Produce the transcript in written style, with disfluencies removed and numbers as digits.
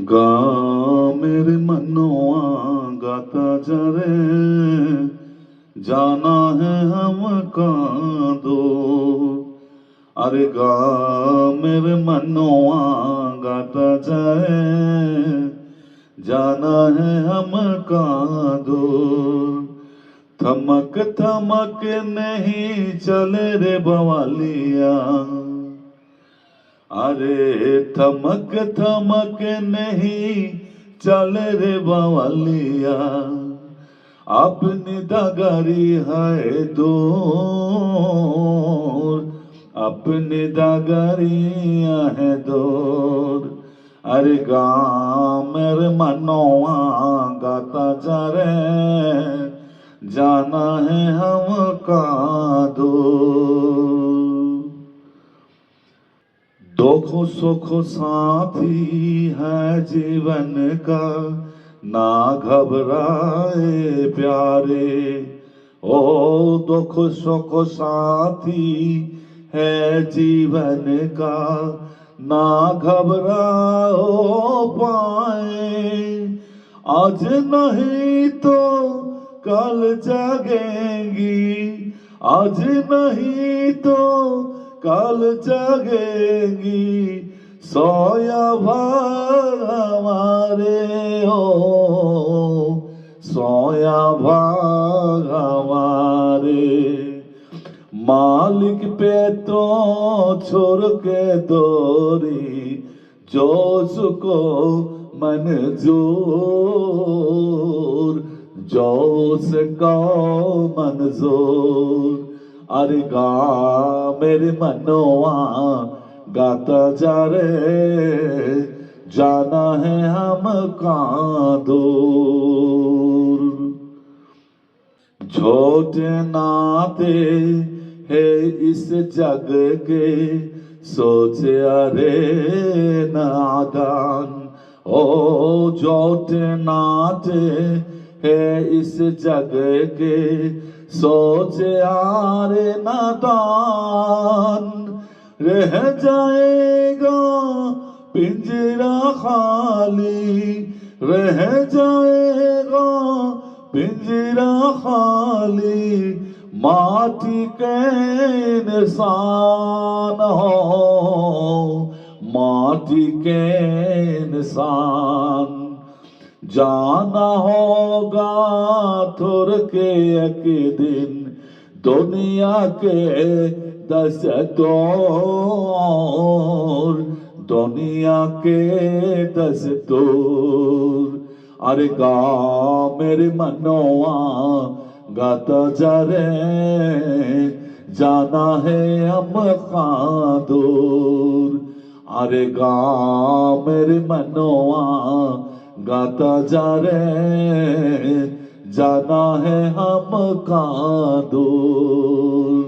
गा मेरे मनवा गाता जा रे, जाना है हम कहाँ दो। अरे गा मेरे मनवा गाता जाए, जाना है हम कहाँ दूर। थमक थमक नहीं चले रे बवालिया, अरे थमक थमक नहीं चले रे बवालिया। अपनी डगरी है दूर, अपनी डगरिया है दूर। अरे गा मेरे मनवा गाता जा रे, जाना है हम कहाँ दूर। दुख सुख साथी है जीवन का, ना घबराए प्यारे। ओ दुख सुख साथी है जीवन का, ना घबराओ पाए। आज नहीं तो कल जागेंगी, आज नहीं तो कल जागेंगी। सोया भाग हमारे हो, सोया भाग हमारे। मालिक पे तो छोड़ के दोरी, जो उसको मंजूर, जो उसको मंजूर। अरे गा मेरे मनवा गाता जा रे, जाना है हम कहाँ दूर। छोटे नाते है इस जग के, सोचे अरे नादान। ओ छोटे नाते है इस जग के, सोचे आरे नादान। रह जाएगा पिंजरा खाली, रह जाएगा पिंजरा खाली। माटी के इंसान हो, माटी के इंसान। जाना होगा थोर के एक दिन, दुनिया के दस दौर, दुनिया के दस दौर। अरे गा मेरे मनवा गाता जा रे, जाना है हम कहाँ दूर। अरे गा मेरे मनवा गाता जा रे, जाना है हम कहाँ दूर।